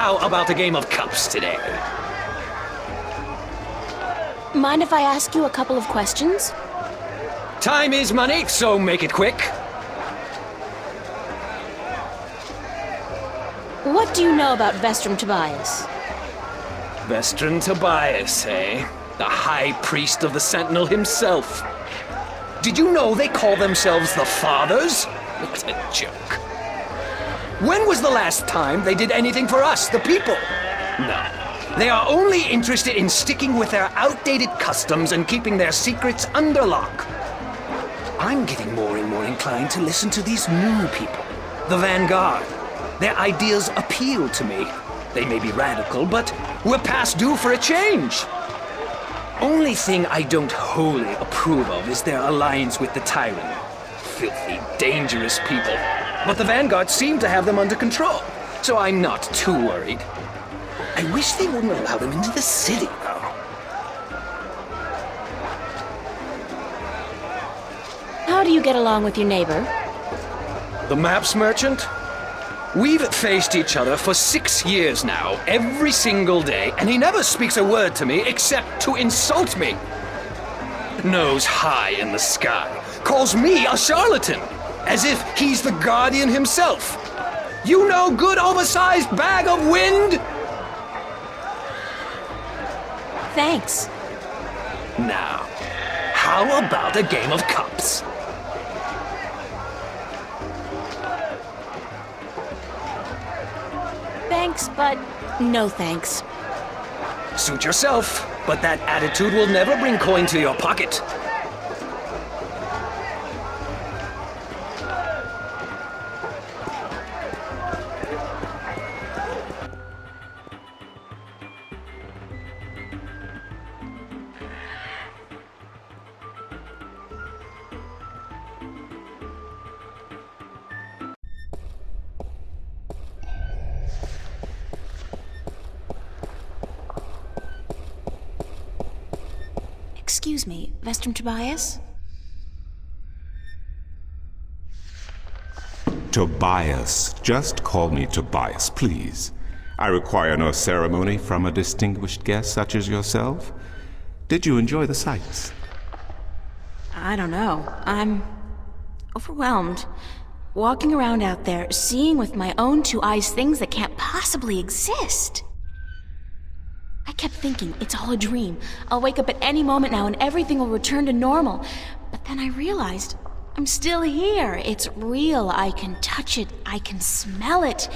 How about a game of cups today? Mind if I ask you a couple of questions? Time is money, so make it quick. What do you know about Vestrum Tobias? Vestrum Tobias, eh? The High Priest of the Sentinel himself. Did you know they call themselves the Fathers? What a joke. When was the last time they did anything for us, the people? No. They are only interested in sticking with their outdated customs and keeping their secrets under lock. I'm getting more and more inclined to listen to these new people, the Vanguard. Their ideas appeal to me. They may be radical, but we're past due for a change. Only thing I don't wholly approve of is their alliance with the Tyrant. Filthy, dangerous people. But the Vanguard seem to have them under control, so I'm not too worried. I wish they wouldn't allow them into the city, though. How do you get along with your neighbor? The maps merchant? We've faced each other for 6 years now, every single day, and he never speaks a word to me except to insult me. Nose high in the sky, calls me a charlatan, as if he's the guardian himself. You know, good oversized bag of wind? Thanks. Now, how about a game of cups? Thanks, but no thanks. Suit yourself, but that attitude will never bring coin to your pocket. Excuse me, Vestrum Tobias? Tobias. Just call me Tobias, please. I require no ceremony from a distinguished guest such as yourself. Did you enjoy the sights? I don't know. I'm overwhelmed. Walking around out there, seeing with my own 2 eyes things that can't possibly exist. I kept thinking, it's all a dream. I'll wake up at any moment now and everything will return to normal. But then I realized, I'm still here. It's real. I can touch it. I can smell it.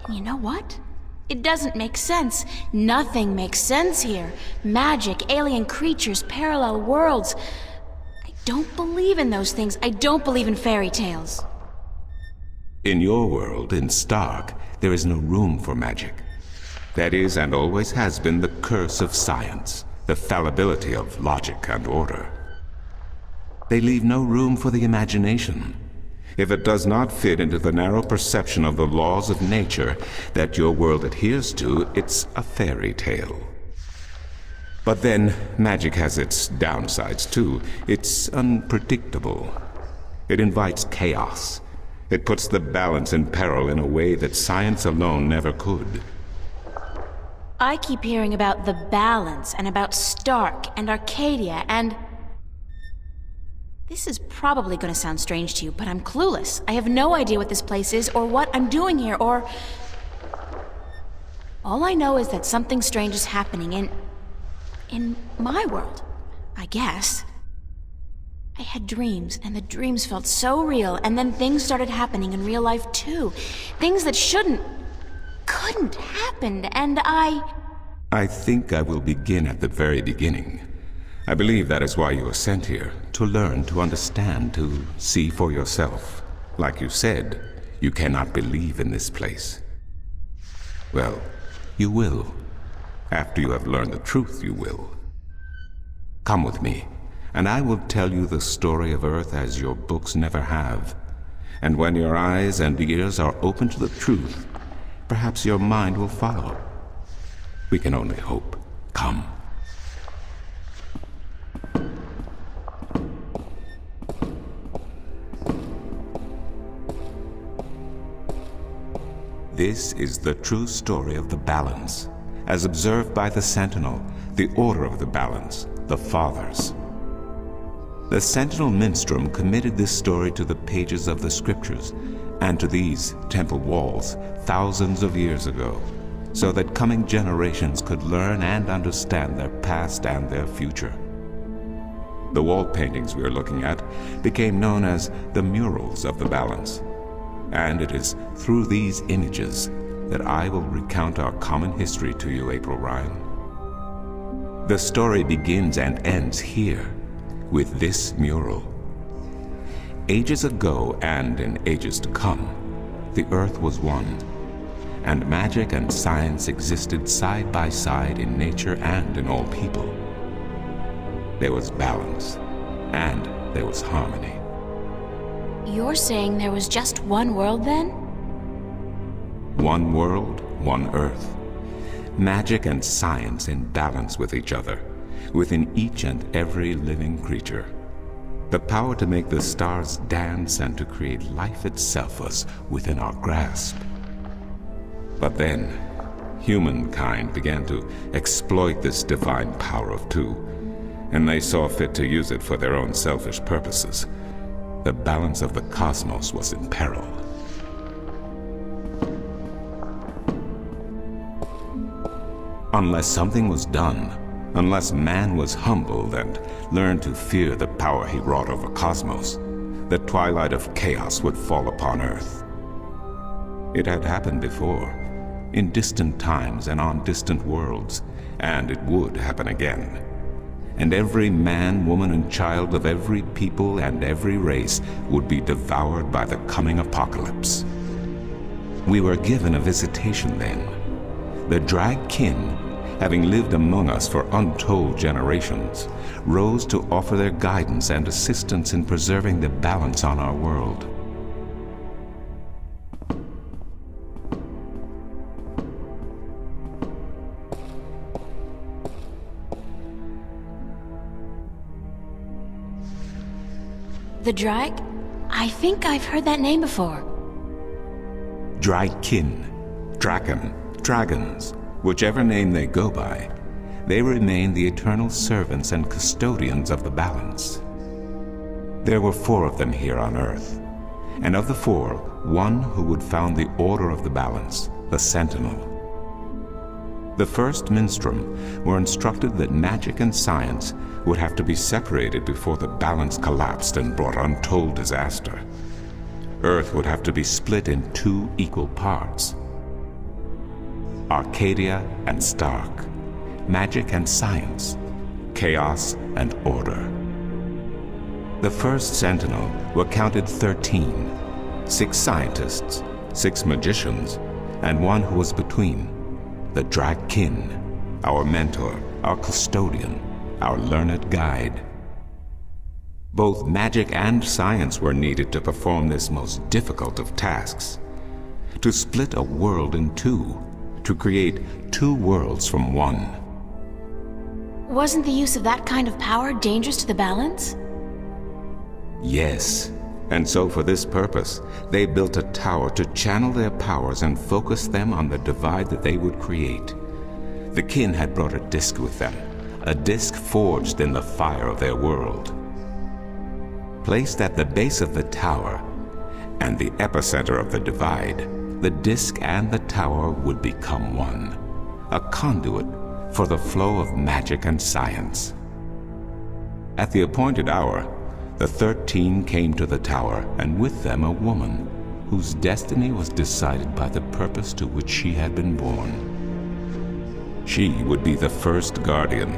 And you know what? It doesn't make sense. Nothing makes sense here. Magic, alien creatures, parallel worlds. I don't believe in those things. I don't believe in fairy tales. In your world, in Stark, there is no room for magic. That is, and always has been, the curse of science, the fallibility of logic and order. They leave no room for the imagination. If it does not fit into the narrow perception of the laws of nature that your world adheres to, it's a fairy tale. But then, magic has its downsides too. It's unpredictable. It invites chaos. It puts the balance in peril in a way that science alone never could. I keep hearing about the balance and about Stark and Arcadia and... This is probably going to sound strange to you, but I'm clueless. I have no idea what this place is or what I'm doing here or... All I know is that something strange is happening in my world, I guess. I had dreams, and the dreams felt so real, and then things started happening in real life too. Things that couldn't happen, and I think I will begin at the very beginning. I believe that is why you were sent here, to learn, to understand, to see for yourself. Like you said, you cannot believe in this place. Well, you will. After you have learned the truth, you will. Come with me, and I will tell you the story of Earth as your books never have. And when your eyes and ears are open to the truth, perhaps your mind will follow. We can only hope. Come. This is the true story of the balance, as observed by the Sentinel, the Order of the Balance, the Fathers. The Sentinel Minstrel committed this story to the pages of the scriptures and to these temple walls thousands of years ago, so that coming generations could learn and understand their past and their future. The wall paintings we are looking at became known as the murals of the balance, and it is through these images that I will recount our common history to you, April Ryan. The story begins and ends here, with this mural. Ages ago and in ages to come, the earth was one, and magic and science existed side by side in nature and in all people. There was balance, and there was harmony. You're saying there was just one world then? One world, one earth. Magic and science in balance with each other, within each and every living creature. The power to make the stars dance and to create life itself was within our grasp. But then, humankind began to exploit this divine power of two, and they saw fit to use it for their own selfish purposes. The balance of the cosmos was in peril. Unless something was done, unless man was humbled and learned to fear the power he wrought over cosmos, the twilight of chaos would fall upon Earth. It had happened before, in distant times and on distant worlds, and it would happen again. And every man, woman, and child of every people and every race would be devoured by the coming apocalypse. We were given a visitation then. The drag kin, having lived among us for untold generations, rose to offer their guidance and assistance in preserving the balance on our world. The Drag? I think I've heard that name before. Dragkin, Draken, Dragons, whichever name they go by, they remain the eternal servants and custodians of the balance. There were 4 of them here on Earth, and of the 4, one who would found the Order of the Balance, the Sentinel. The first Minstrum were instructed that magic and science would have to be separated before the balance collapsed and brought untold disaster. Earth would have to be split in 2 equal parts. Arcadia and Stark, magic and science, chaos and order. The first Sentinel were counted 13, 6 scientists, 6 magicians, and one who was between, the Dragkin, our mentor, our custodian, our learned guide. Both magic and science were needed to perform this most difficult of tasks, to split a world in 2, to create 2 worlds from one. Wasn't the use of that kind of power dangerous to the balance? Yes, and so for this purpose, they built a tower to channel their powers and focus them on the divide that they would create. The kin had brought a disc with them, a disc forged in the fire of their world. Placed at the base of the tower and the epicenter of the divide, the disc and the tower would become one, a conduit for the flow of magic and science. At the appointed hour, the 13 came to the tower, and with them a woman whose destiny was decided by the purpose to which she had been born. She would be the first guardian,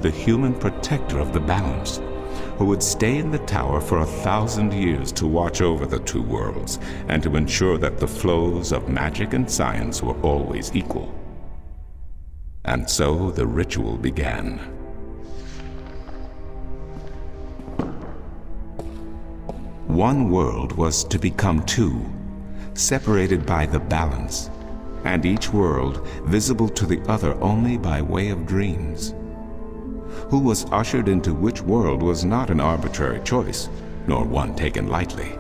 the human protector of the balance, who would stay in the tower for 1,000 years to watch over the 2 worlds and to ensure that the flows of magic and science were always equal. And so the ritual began. One world was to become 2, separated by the balance, and each world visible to the other only by way of dreams. Who was ushered into which world was not an arbitrary choice, nor one taken lightly.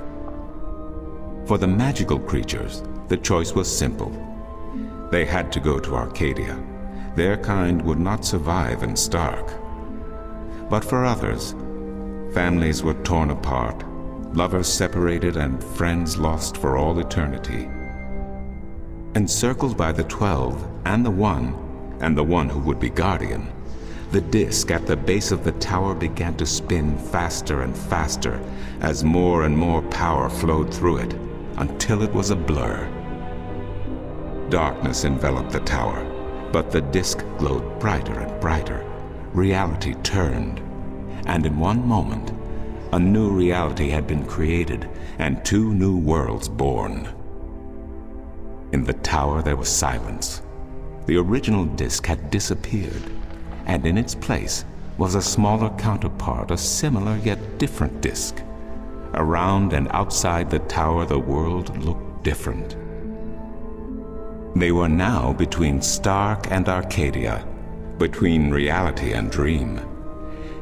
For the magical creatures, the choice was simple. They had to go to Arcadia. Their kind would not survive in Stark. But for others, families were torn apart, lovers separated, and friends lost for all eternity. Encircled by the 12 and the One who would be Guardian, the disk at the base of the tower began to spin faster and faster as more and more power flowed through it, until it was a blur. Darkness enveloped the tower, but the disk glowed brighter and brighter. Reality turned, and in one moment, a new reality had been created and 2 new worlds born. In the tower there was silence. The original disk had disappeared, and in its place was a smaller counterpart, a similar yet different disk. Around and outside the tower the world looked different. They were now between Stark and Arcadia, between reality and dream.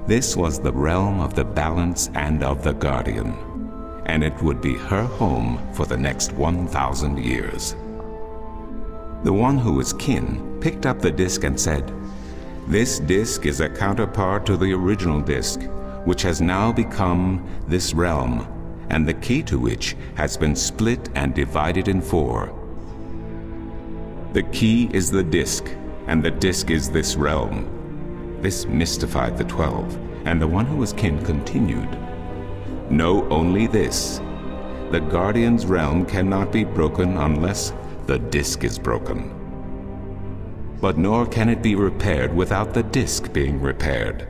This was the realm of the Balance and of the Guardian, and it would be her home for the next 1,000 years. The one who was kin picked up the disk and said, "This disk is a counterpart to the original disk, which has now become this realm, and the key to which has been split and divided in 4. The key is the disk, and the disk is this realm." This mystified the 12, and the one who was kin continued, "Know only this. The Guardian's realm cannot be broken unless the disk is broken. But nor can it be repaired without the disk being repaired.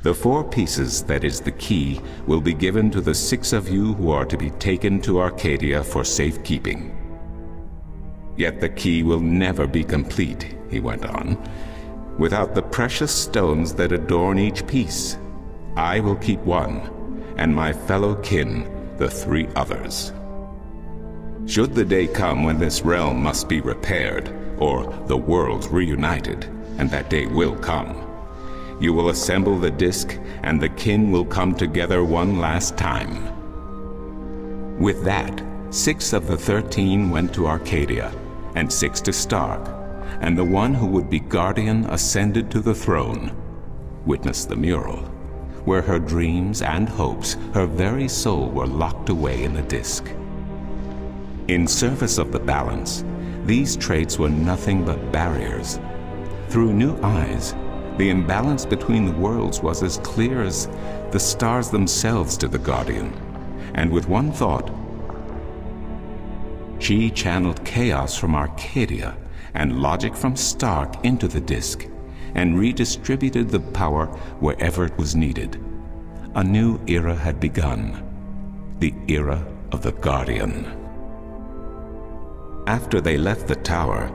The 4 pieces, that is the key, will be given to the 6 of you who are to be taken to Arcadia for safekeeping. Yet the key will never be complete," he went on, "without the precious stones that adorn each piece. I will keep 1, and my fellow kin the 3 others. Should the day come when this realm must be repaired, or the worlds reunited, and that day will come, you will assemble the disk, and the kin will come together one last time." With that, 6 of the 13 went to Arcadia, and 6 to Stark, and the one who would be Guardian ascended to the throne. Witness the mural, where her dreams and hopes, her very soul, were locked away in the disk. In service of the Balance, these traits were nothing but barriers. Through new eyes, the imbalance between the worlds was as clear as the stars themselves to the Guardian, and with one thought, she channeled chaos from Arcadia and logic from Stark into the disk, and redistributed the power wherever it was needed. A new era had begun, the era of the Guardian. After they left the tower,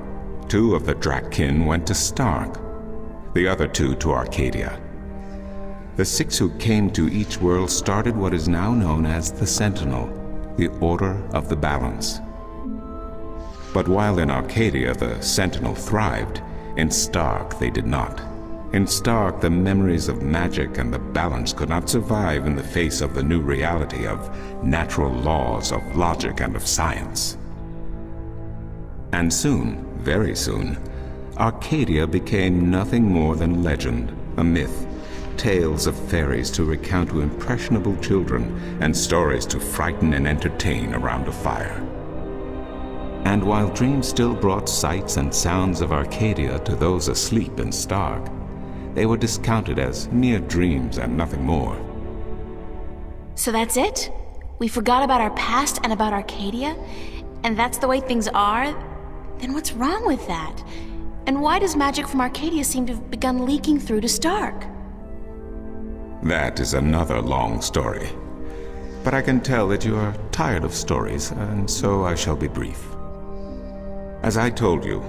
2 of the Drakkin went to Stark, the other 2 to Arcadia. The 6 who came to each world started what is now known as the Sentinel, the Order of the Balance. But while in Arcadia the Sentinel thrived, in Stark they did not. In Stark, the memories of magic and the Balance could not survive in the face of the new reality of natural laws, of logic, and of science. And soon, very soon, Arcadia became nothing more than legend, a myth, tales of fairies to recount to impressionable children, and stories to frighten and entertain around a fire. And while dreams still brought sights and sounds of Arcadia to those asleep in Stark, they were discounted as mere dreams and nothing more. So that's it? We forgot about our past and about Arcadia? And that's the way things are? Then what's wrong with that? And why does magic from Arcadia seem to have begun leaking through to Stark? That is another long story. But I can tell that you are tired of stories, and so I shall be brief. As I told you,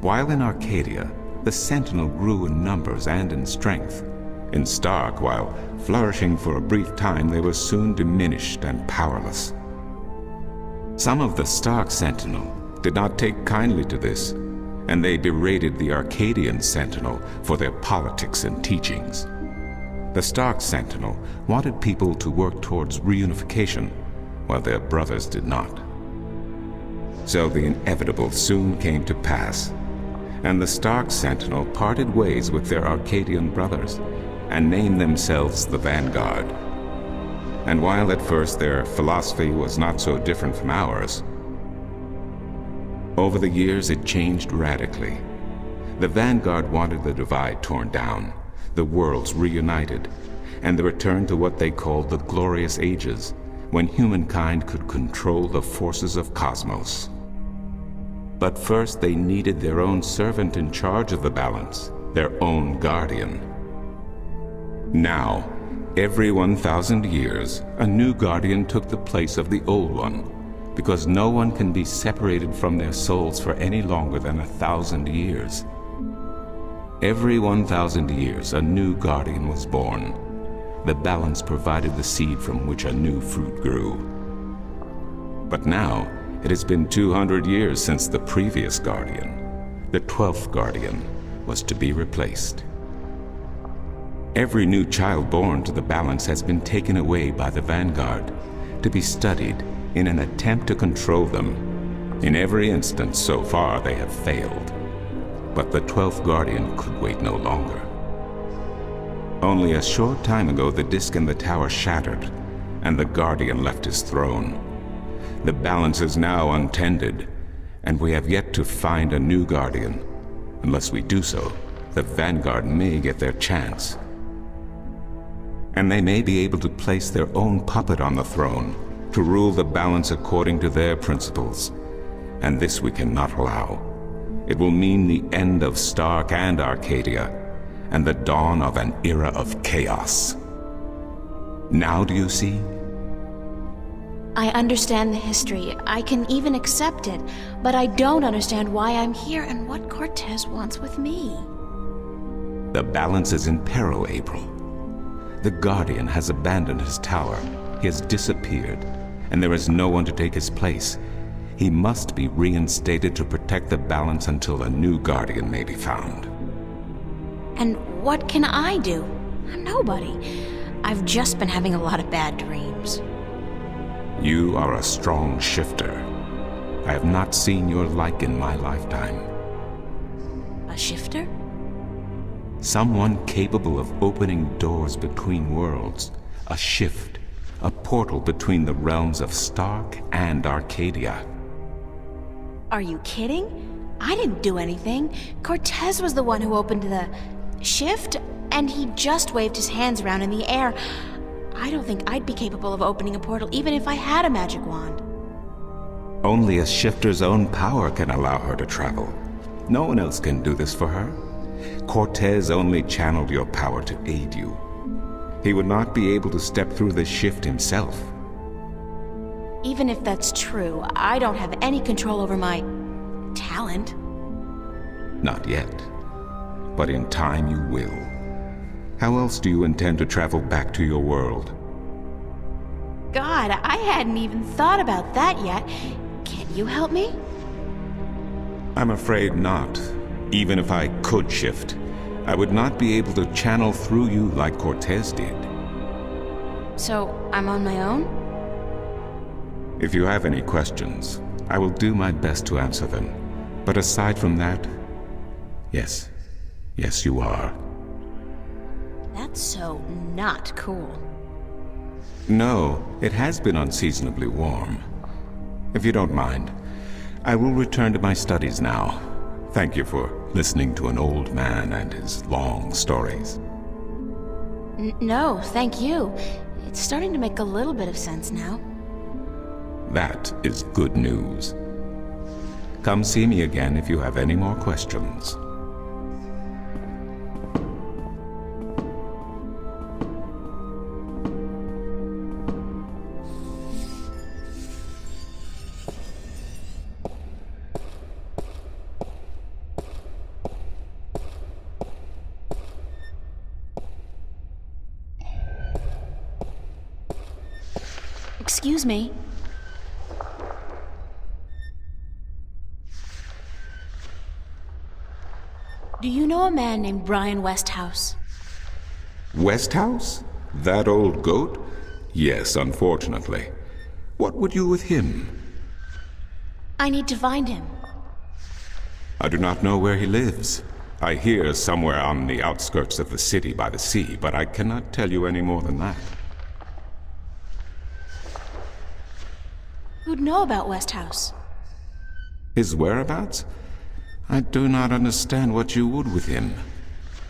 while in Arcadia, the Sentinel grew in numbers and in strength. In Stark, while flourishing for a brief time, they were soon diminished and powerless. Some of the Stark Sentinel did not take kindly to this, and they berated the Arcadian Sentinel for their politics and teachings. The Stark Sentinel wanted people to work towards reunification, while their brothers did not. So the inevitable soon came to pass, and the Stark Sentinel parted ways with their Arcadian brothers and named themselves the Vanguard. And while at first their philosophy was not so different from ours, over the years it changed radically. The Vanguard wanted the divide torn down, the worlds reunited, and the return to what they called the Glorious Ages, when humankind could control the forces of cosmos. But first they needed their own servant in charge of the balance, their own guardian. Now, every 1,000 years, a new guardian took the place of the old one, because no one can be separated from their souls for any longer than 1,000 years. Every 1,000 years, a new guardian was born. The balance provided the seed from which a new fruit grew. But now, it has been 200 years since the previous guardian, the 12th guardian, was to be replaced. Every new child born to the balance has been taken away by the Vanguard to be studied in an attempt to control them. In every instance so far they have failed. But the 12th guardian could wait no longer. Only a short time ago the disk in the tower shattered, and the guardian left his throne. The balance is now untended, and we have yet to find a new guardian. Unless we do so, the Vanguard may get their chance. And they may be able to place their own puppet on the throne, to rule the balance according to their principles. And this we cannot allow. It will mean the end of Stark and Arcadia, and the dawn of an era of chaos. Now do you see? I understand the history. I can even accept it. But I don't understand why I'm here and what Cortez wants with me. The balance is in peril, April. The Guardian has abandoned his tower. He has disappeared, and there is no one to take his place. He must be reinstated to protect the balance until a new Guardian may be found. And what can I do? I'm nobody. I've just been having a lot of bad dreams. You are a strong shifter. I have not seen your like in my lifetime. A shifter? Someone capable of opening doors between worlds. A shift. A portal between the realms of Stark and Arcadia. Are you kidding? I didn't do anything. Cortez was the one who opened the shift, and he just waved his hands around in the air. I don't think I'd be capable of opening a portal even if I had a magic wand. Only a shifter's own power can allow her to travel. No one else can do this for her. Cortez only channeled your power to aid you. He would not be able to step through the shift himself. Even if that's true, I don't have any control over my talent. Not yet. But in time you will. How else do you intend to travel back to your world? God, I hadn't even thought about that yet. Can you help me? I'm afraid not. Even if I could shift, I would not be able to channel through you like Cortez did. So, I'm on my own? If you have any questions, I will do my best to answer them. But aside from that, yes. Yes, you are. That's so not cool. No, it has been unseasonably warm. If you don't mind, I will return to my studies now. Thank you for listening to an old man and his long stories. No, thank you. It's starting to make a little bit of sense now. That is good news. Come see me again if you have any more questions. Excuse me. Do you know a man named Brian Westhouse? Westhouse? That old goat? Yes, unfortunately. What would you with him? I need to find him. I do not know where he lives. I hear somewhere on the outskirts of the city by the sea, but I cannot tell you any more than that. Who'd know about Westhouse? His whereabouts? I do not understand what you would with him.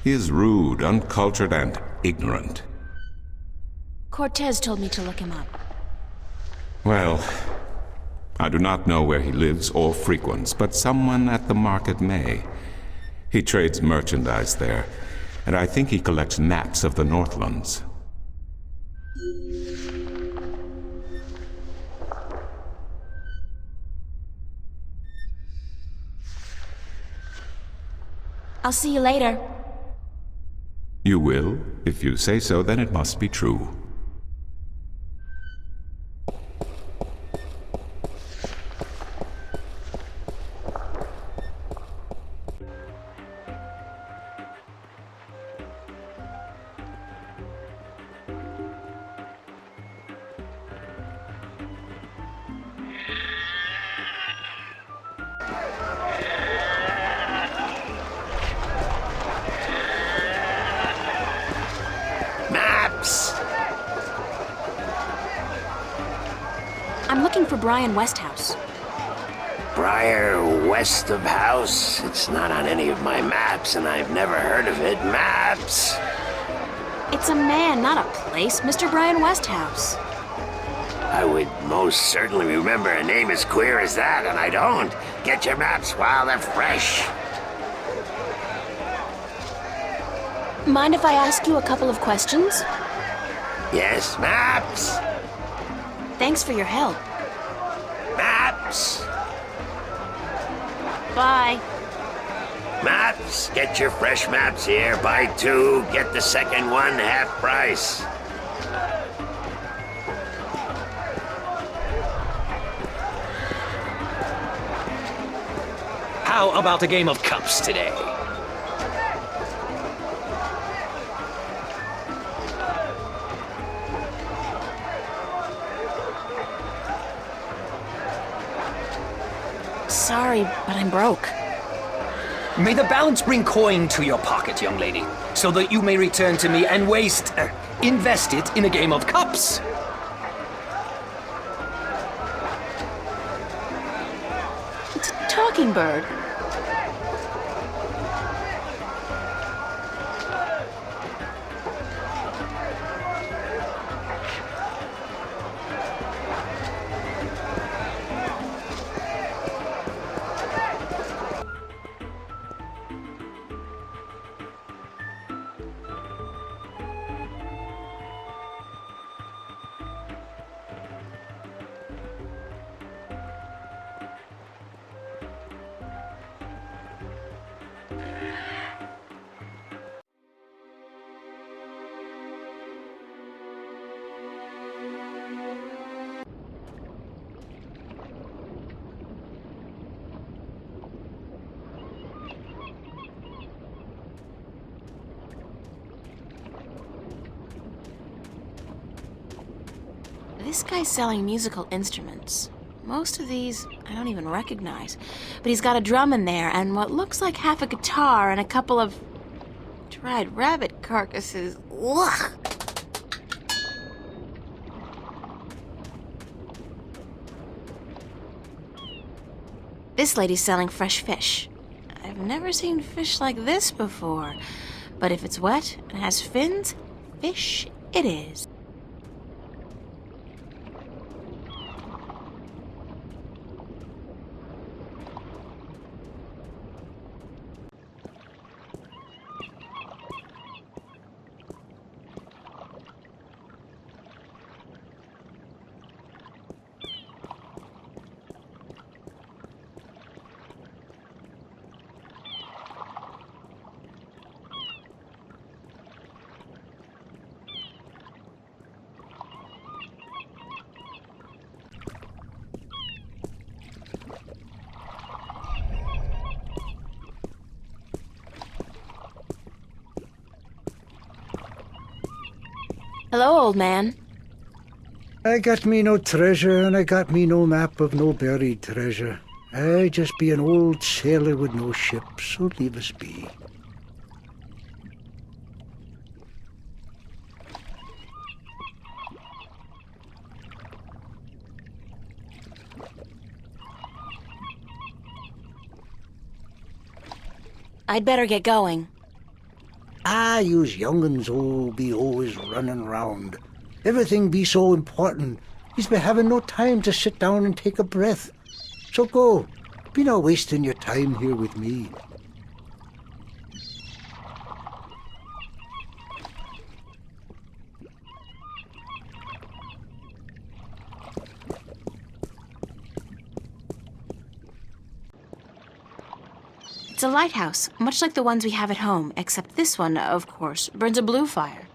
He is rude, uncultured, and ignorant. Cortez told me to look him up. Well, I do not know where he lives or frequents, but someone at the market may. He trades merchandise there, and I think he collects maps of the Northlands. I'll see you later. You will? If you say so, then it must be true. I'm looking for Brian Westhouse. Briar west of house? It's not on any of my maps, and I've never heard of it. Maps! It's a man, not a place, Mr. Brian Westhouse. I would most certainly remember a name as queer as that, and I don't. Get your maps while they're fresh. Mind if I ask you a couple of questions? Yes, maps! Thanks for your help. Maps! Bye. Maps! Get your fresh maps here. Buy two, get the second one half price. How about a game of cups today? Sorry, but I'm broke. May the balance bring coin to your pocket, young lady, so that you may return to me and invest it in a game of cups. It's a talking bird. This guy's selling musical instruments. Most of these I don't even recognize. But he's got a drum in there and what looks like half a guitar and a couple of dried rabbit carcasses. Ugh! This lady's selling fresh fish. I've never seen fish like this before. But if it's wet and has fins, fish it is. Hello, old man. I got me no treasure, and I got me no map of no buried treasure. I just be an old sailor with no ship, so leave us be. I'd better get going. Yous young'uns be always running round. Everything be so important. Yous be having no time to sit down and take a breath. So go. Be not wasting your time here with me. It's a lighthouse, much like the ones we have at home, except this one, of course, burns a blue fire.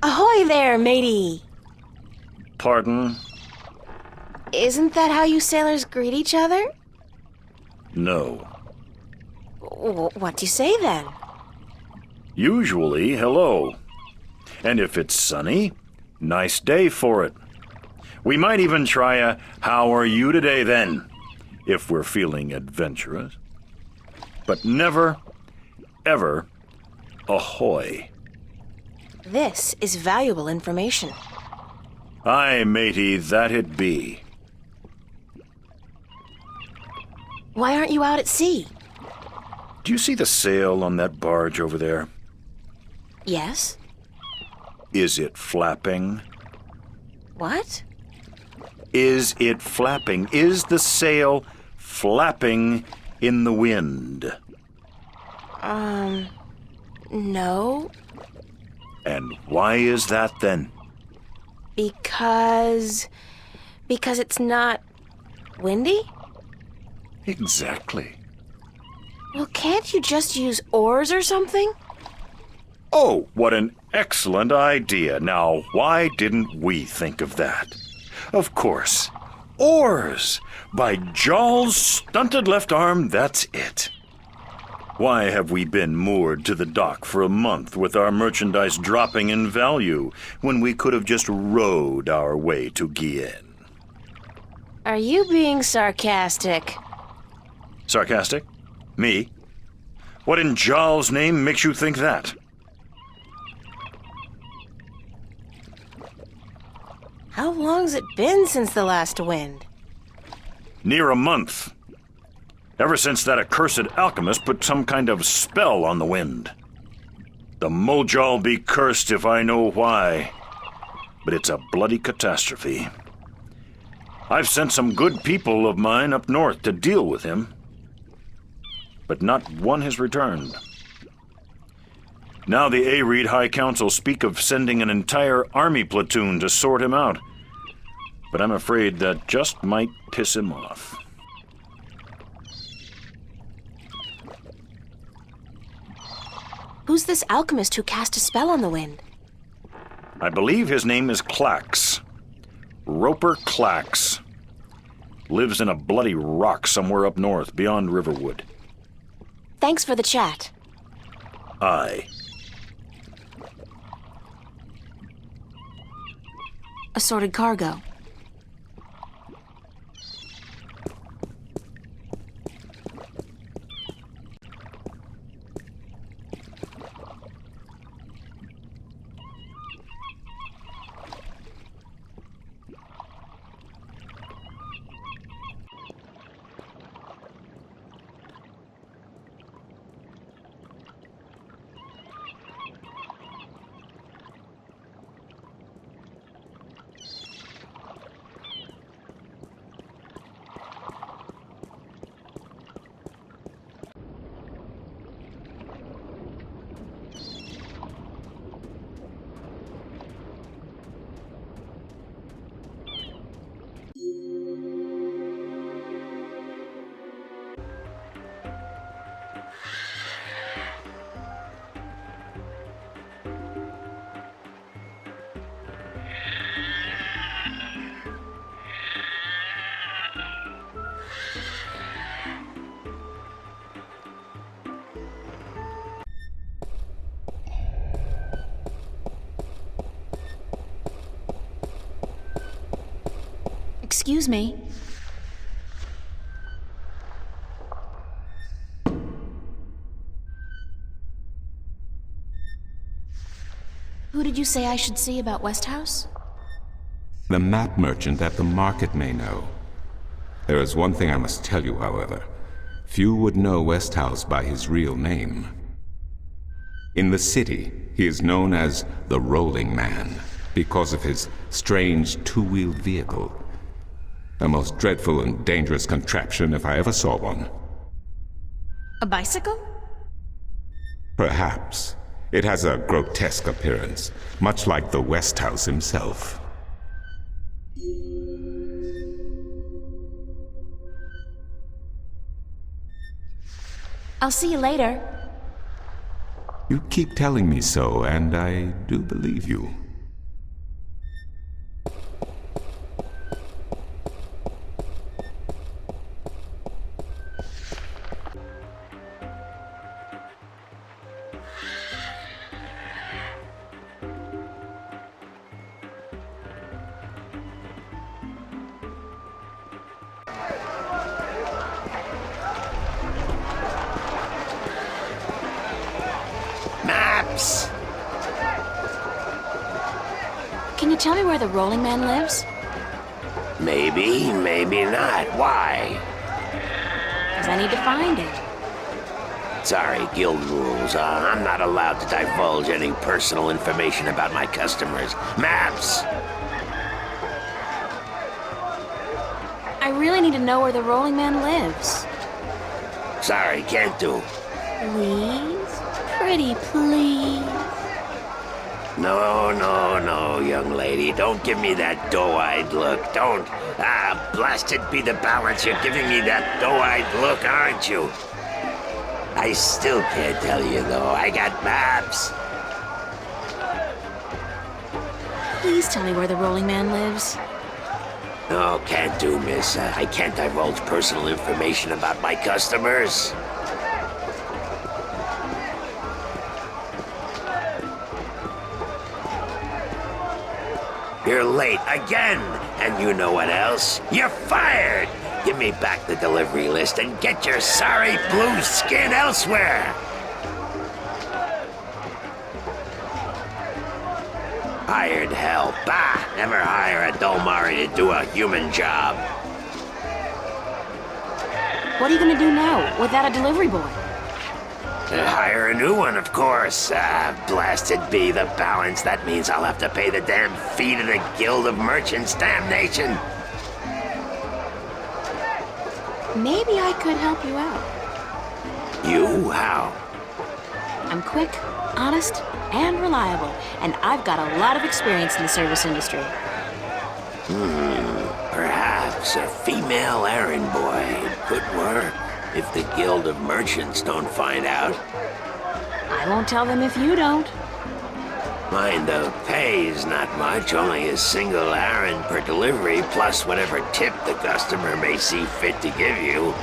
Ahoy there, matey! Pardon? Isn't that how you sailors greet each other? No. What do you say then? Usually, hello. And if it's sunny, nice day for it. We might even try a how are you today then, if we're feeling adventurous. But never, ever, ahoy. This is valuable information. Aye, matey, that it be. Why aren't you out at sea? Do you see the sail on that barge over there? Yes? Is it flapping? What? Is it flapping? Is the sail flapping in the wind? No. And why is that then? Because it's not windy? Exactly. Well, can't you just use oars or something? Oh, what an excellent idea. Now, why didn't we think of that? Of course. Oars! By Jaw's stunted left arm, that's it. Why have we been moored to the dock for a month with our merchandise dropping in value when we could have just rowed our way to Guienne? Are you being sarcastic? Sarcastic? Me? What in Jaw's name makes you think that? How long's it been since the last wind? Near a month. Ever since that accursed alchemist put some kind of spell on the wind. The Mojal be cursed if I know why. But it's a bloody catastrophe. I've sent some good people of mine up north to deal with him. But not one has returned. Now the Areed High Council speak of sending an entire army platoon to sort him out. But I'm afraid that just might piss him off. Who's this alchemist who cast a spell on the wind? I believe his name is Clax. Roper Clax. Lives in a bloody rock somewhere up north, beyond Riverwood. Thanks for the chat. Aye. Assorted cargo. Excuse me. Who did you say I should see about Westhouse? The map merchant at the market may know. There is one thing I must tell you, however. Few would know Westhouse by his real name. In the city, he is known as the Rolling Man because of his strange two-wheeled vehicle. A most dreadful and dangerous contraption if I ever saw one. A bicycle? Perhaps. It has a grotesque appearance, much like the Westhouse himself. I'll see you later. You keep telling me so, and I do believe you. Maps! Can you tell me where the Rolling Man lives? Maybe, maybe not. Why? 'Cause I need to find it. Sorry, guild rules. I'm not allowed to divulge any personal information about my customers. Maps! I really need to know where the Rolling Man lives. Sorry, can't do. Please? Pretty please? No, no, no, young lady. Don't give me that doe-eyed look. Don't. Blasted be the balance. You're giving me that doe-eyed look, aren't you? I still can't tell you, though. I got maps. Please tell me where the Rolling Man lives. No, can't do, miss. I can't divulge personal information about my customers. You're late again, and you know what else? You're fired! Give me back the delivery list and get your sorry blue skin elsewhere! Hired hell. Bah! Never hire a Dolmari to do a human job. What are you gonna do now, without a delivery boy? Hire a new one, of course. Blasted be the balance. That means I'll have to pay the damn fee to the Guild of Merchants. Damnation! Maybe I could help you out. You? How? I'm quick, honest, and reliable, and I've got a lot of experience in the service industry. Perhaps a female errand boy could work if the Guild of Merchants don't find out. I won't tell them if you don't. Mind the pay's not much, only a single errand per delivery, plus whatever tip the customer may see fit to give you.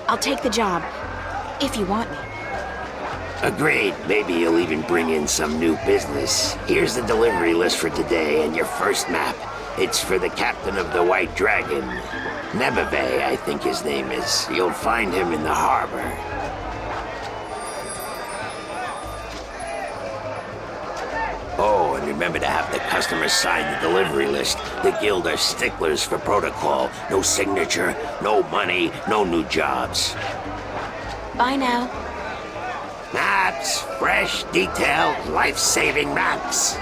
I'll take the job, if you want me. Agreed. Maybe you'll even bring in some new business. Here's the delivery list for today and your first map. It's for the captain of the White Dragon. Nebeve, I think his name is. You'll find him in the harbor. Oh, and remember to have the customer sign the delivery list. The guild are sticklers for protocol. No signature, no money, no new jobs. Bye now. Maps, fresh, detailed, life-saving maps.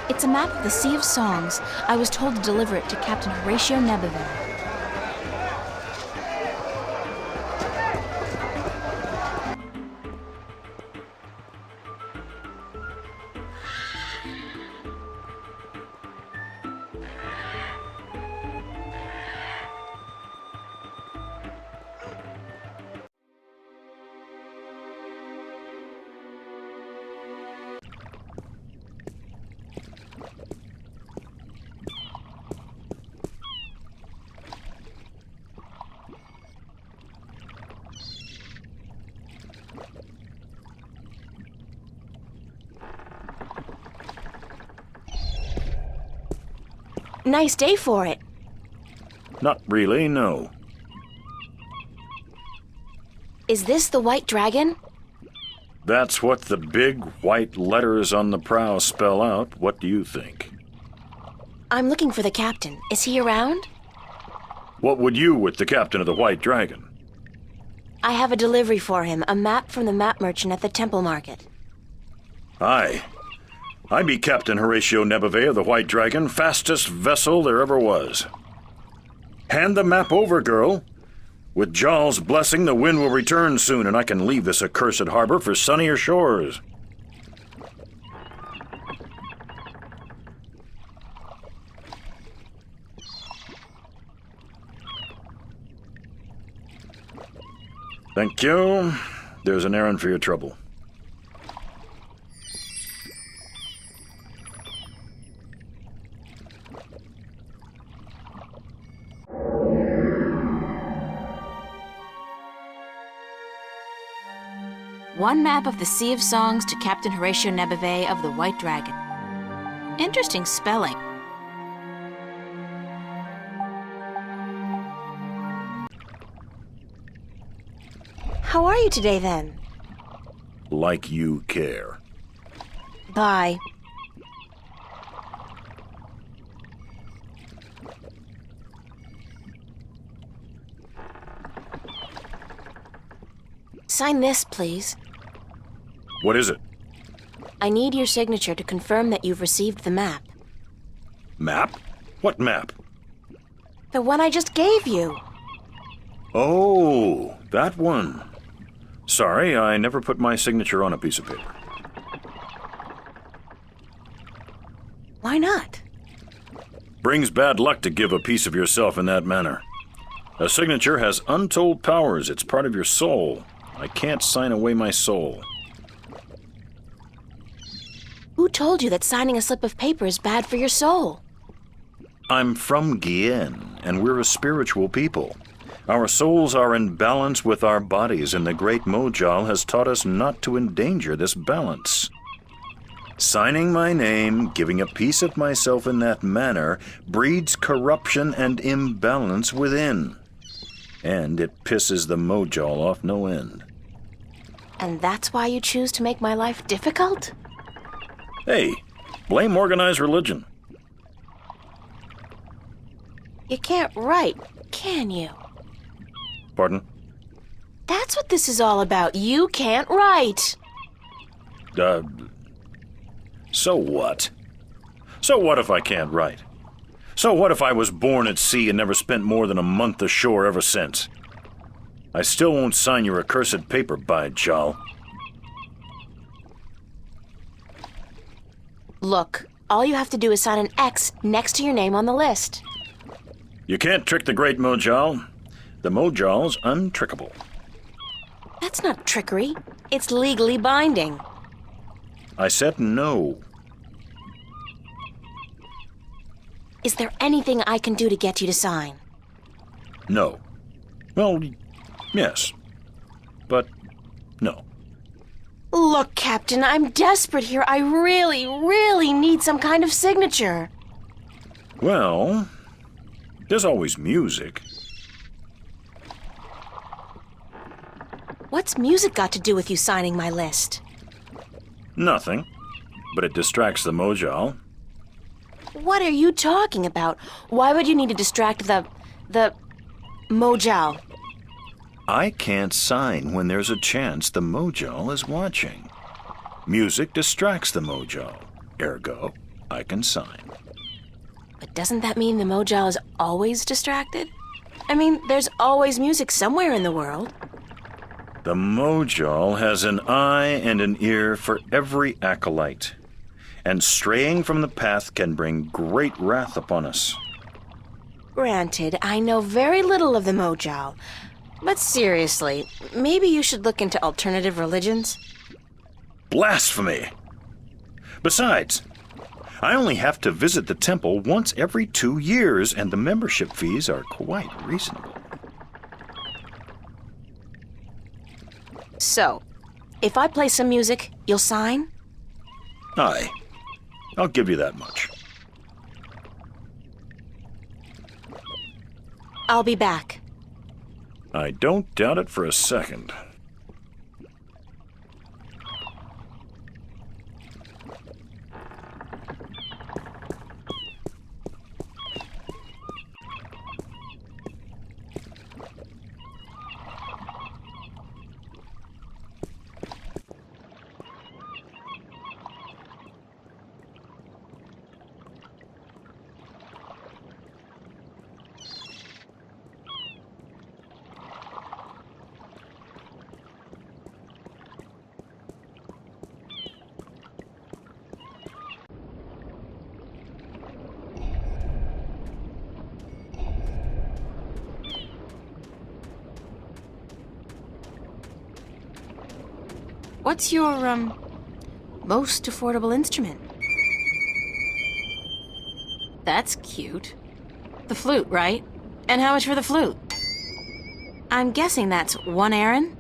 It's a map of the Sea of Songs. I was told to deliver it to Captain Horatio Nebevin. Nice day for it. Not really, no. Is this the White Dragon? That's what the big white letters on the prow spell out. What do you think? I'm looking for the captain. Is he around? What would you with the captain of the White Dragon? I have a delivery for him, a map from the map merchant at the temple market. Aye. I be Captain Horatio Nebuve of the White Dragon, fastest vessel there ever was. Hand the map over, girl. With Jarl's blessing, the wind will return soon, and I can leave this accursed harbor for sunnier shores. Thank you. There's an errand for your trouble. One map of the Sea of Songs to Captain Horatio Nebuve of the White Dragon. Interesting spelling. How are you today, then? Like you care. Bye. Sign this, please. What is it? I need your signature to confirm that you've received the map. Map? What map? The one I just gave you. Oh, that one. Sorry, I never put my signature on a piece of paper. Why not? Brings bad luck to give a piece of yourself in that manner. A signature has untold powers. It's part of your soul. I can't sign away my soul. Who told you that signing a slip of paper is bad for your soul? I'm from Gien, and we're a spiritual people. Our souls are in balance with our bodies, and the great Mojal has taught us not to endanger this balance. Signing my name, giving a piece of myself in that manner, breeds corruption and imbalance within. And it pisses the Mojal off no end. And that's why you choose to make my life difficult? Hey, blame organized religion. You can't write, can you? Pardon? That's what this is all about. You can't write. So what? So what if I can't write? So what if I was born at sea and never spent more than a month ashore ever since? I still won't sign your accursed paper, by Jal. Look, all you have to do is sign an X next to your name on the list. You can't trick the great Mojal. The Mojal's untrickable. That's not trickery. It's legally binding. I said no. Is there anything I can do to get you to sign? No. Well, yes. But no. Look, Captain, I'm desperate here. I really, really need some kind of signature. Well, there's always music. What's music got to do with you signing my list? Nothing. But it distracts the Mojal. What are you talking about? Why would you need to distract the Mojal? I can't sign when there's a chance the Mojal is watching. Music distracts the Mojal. Ergo, I can sign. But doesn't that mean the Mojal is always distracted? I mean, there's always music somewhere in the world. The Mojal has an eye and an ear for every acolyte, and straying from the path can bring great wrath upon us. Granted, I know very little of the Mojal, but seriously, maybe you should look into alternative religions? Blasphemy! Besides, I only have to visit the temple once every 2 years, and the membership fees are quite reasonable. So, if I play some music, you'll sign? Aye. I'll give you that much. I'll be back. I don't doubt it for a second. What's your, most affordable instrument? That's cute. The flute, right? And how much for the flute? I'm guessing that's 1 Aaron?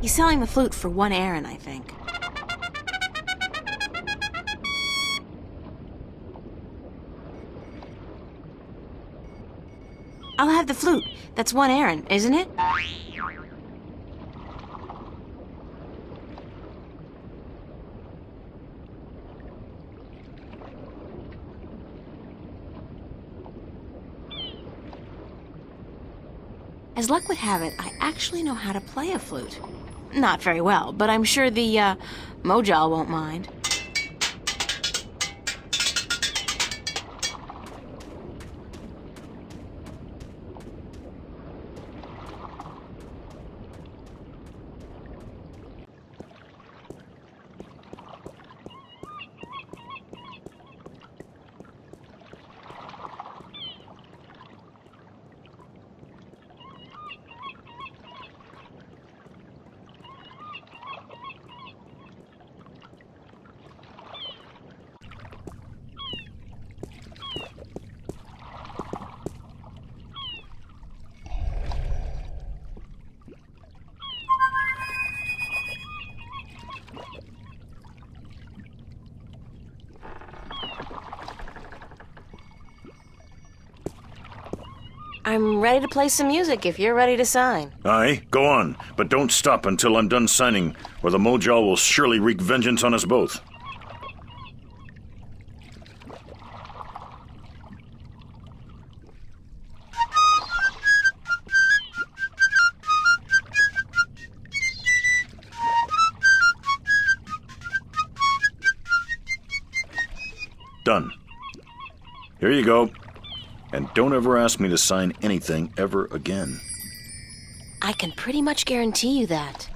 He's selling the flute for 1 Aaron, I think. I'll have the flute. That's 1 Aaron, isn't it? As luck would have it, I actually know how to play a flute. Not very well, but I'm sure the, Mojal won't mind. I'm ready to play some music if you're ready to sign. Aye, go on, but don't stop until I'm done signing, or the Mojal will surely wreak vengeance on us both. Done. Here you go. And don't ever ask me to sign anything ever again. I can pretty much guarantee you that.